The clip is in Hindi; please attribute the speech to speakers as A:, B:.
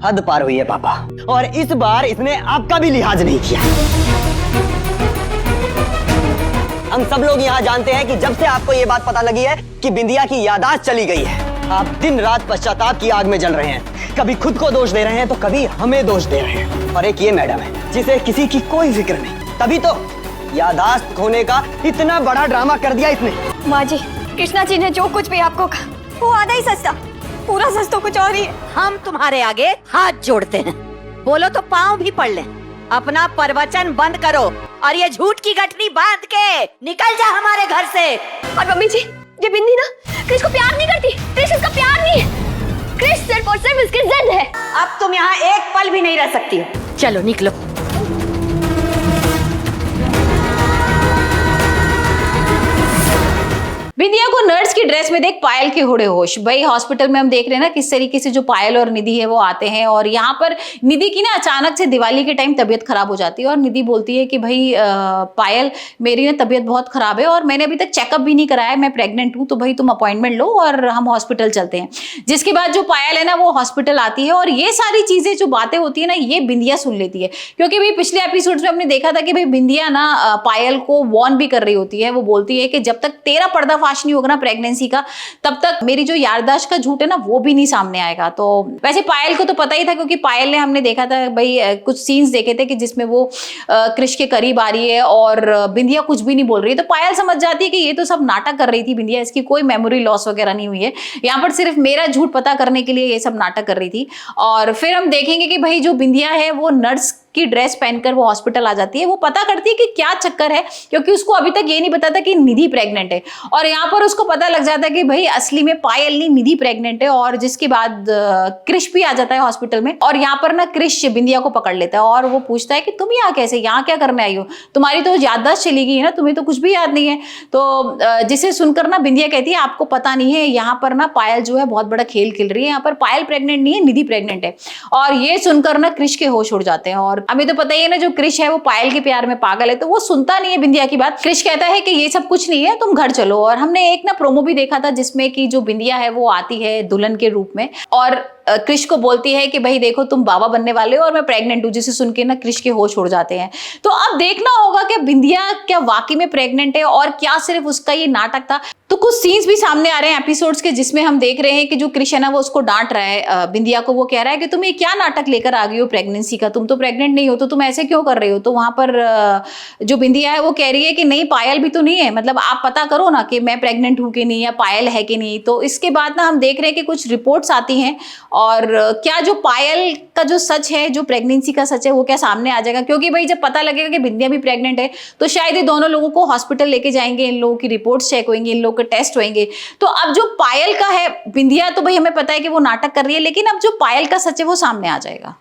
A: हद पार हुई है पापा, और इस बार इसने आपका भी लिहाज नहीं किया। हम सब लोग यहाँ जानते हैं कि जब से आपको ये बात पता लगी है कि बिंदिया की यादाश्त चली गई है, आप दिन रात पश्चाताप की आग में जल रहे हैं। कभी खुद को दोष दे रहे हैं तो कभी हमें दोष दे रहे हैं। और एक ये मैडम है जिसे किसी की कोई फिक्र नहीं, तभी तो यादाश्त खोने का इतना बड़ा ड्रामा कर दिया इसने।
B: माँ जी, कृष्णा जी ने जो कुछ भी आपको कहा वो आधा ही सच था, पूरा सच तो कुछ और ही है।
C: हम तुम्हारे आगे हाथ जोड़ते हैं, बोलो तो पाँव भी पड़ लें। अपना प्रवचन बंद करो और ये झूठ की गठरी बांध के निकल जा हमारे घर से।
B: और मम्मी जी, ये बिंदी ना क्रिश को प्यार नहीं करती, क्रिश इसका प्यार नहीं है, क्रिश सिर्फ और सिर्फ इसकी जिद है।
C: अब तुम यहाँ एक पल भी नहीं रह सकती हो, चलो निकलो।
D: बिंदिया को नर्स की ड्रेस में देख पायल के होड़े होश। भाई हॉस्पिटल में हम देख रहे हैं ना किस तरीके से जो पायल और निधि है वो आते हैं, और यहाँ पर निधि की ना अचानक से दिवाली के टाइम तबीयत खराब हो जाती है और निधि बोलती है कि भाई पायल मेरी ना तबीयत बहुत खराब है और मैंने अभी तक चेकअप भी नहीं कराया, मैं प्रेग्नेंट हूँ, तो भाई तुम अपॉइंटमेंट लो और हम हॉस्पिटल चलते हैं। जिसके बाद जो पायल है ना वो हॉस्पिटल आती है और ये सारी चीजें जो बातें होती है ना ये बिंदिया सुन लेती है, क्योंकि भाई पिछले एपिसोड्स में हमने देखा था कि भाई बिंदिया ना पायल को वॉर्न भी कर रही होती है। वो बोलती है कि जब तक तेरा पर्दाफाश नहीं होगा ना प्रेगनेंसी का, तब तक मेरी जो याददाश्त का झूठ है ना वो भी नहीं सामने आएगा। तो वैसे पायल को तो पता ही था, क्योंकि पायल ने हमने देखा था भाई कुछ सीन्स देखे थे कि जिसमें वो क्रिश के करीब आ रही है और बिंदिया कुछ भी नहीं बोल रही है, तो पायल समझ जाती है कि ये तो सब नाटक कर रही थी बिंदिया, इसकी कोई मेमोरी लॉस वगैरह नहीं हुई है, यहाँ पर सिर्फ मेरा झूठ पता करने के लिए ये सब नाटक कर रही थी। और फिर हम देखेंगे कि भाई जो बिंदिया है वो नर्स की ड्रेस पहनकर वो हॉस्पिटल आ जाती है। वो पता करती है कि क्या चक्कर है, क्योंकि उसको अभी तक ये नहीं पता था कि निधि प्रेग्नेंट है, और यहाँ पर उसको पता लग जाता है कि भाई असली में पायल नहीं निधि प्रेग्नेंट है। और जिसके बाद क्रिश भी आ जाता है हॉस्पिटल में, और यहाँ पर ना क्रिश बिंदिया को पकड़ लेता है और वो पूछता है कि तुम यहाँ कैसे, यहाँ क्या करने आई हो, तुम्हारी तो याददाश्त चली गई है ना, तुम्हें तो कुछ भी याद नहीं है। तो जिसे सुनकर ना बिंदिया कहती है आपको पता नहीं है, यहाँ पर ना पायल जो है बहुत बड़ा खेल खेल रही है, यहाँ पर पायल प्रेग्नेंट नहीं है, निधि प्रेग्नेंट है। और ये सुनकर ना क्रिश के होश उड़ जाते हैं। और अभी तो पता ही है ना जो क्रिश है वो पायल के प्यार में पागल है, तो वो सुनता नहीं है बिंदिया की बात। क्रिश कहता है कि ये सब कुछ नहीं है, तुम घर चलो। और हमने एक ना प्रोमो भी देखा था जिसमें कि जो बिंदिया है वो आती है दुल्हन के रूप में और क्रिश को बोलती है कि भाई देखो तुम बाबा बनने वाले हो और मैं प्रेग्नेंट हूँ, जिसे सुन के ना क्रिश के होश उड़ जाते हैं। तो अब देखना होगा कि बिंदिया क्या वाकई में प्रेग्नेंट है और क्या सिर्फ उसका ये नाटक था। तो कुछ सीन्स भी सामने आ रहे हैं एपिसोड्स के, जिसमें हम देख रहे हैं कि जो क्रिश है ना वो उसको डांट रहा है बिंदिया को। वो कह रहा है कि तुम ये क्या नाटक लेकर आ गई हो प्रेगनेंसी का, तुम तो प्रेग्नेंट नहीं हो, तो तुम ऐसे क्यों कर रहे हो। तो वहां पर जो बिंदिया है वो कह रही है कि नहीं पायल भी तो नहीं है, मतलब आप पता करो ना कि मैं प्रेग्नेंट हूँ कि नहीं या पायल है कि नहीं। तो इसके बाद ना हम देख रहे हैं कि कुछ रिपोर्ट्स आती हैं और क्या जो पायल का जो सच है, जो प्रेगनेंसी का सच है, वो क्या सामने आ जाएगा। क्योंकि भाई जब पता लगेगा कि बिंदिया भी प्रेग्नेंट है तो शायद ये दोनों लोगों को हॉस्पिटल लेके जाएंगे, इन लोगों की रिपोर्ट्स चेक होंगी, इन लोगों के टेस्ट होंगे। तो अब जो पायल का है, बिंदिया तो भाई हमें पता है कि वो नाटक कर रही है, लेकिन अब जो पायल का सच है वो सामने आ जाएगा।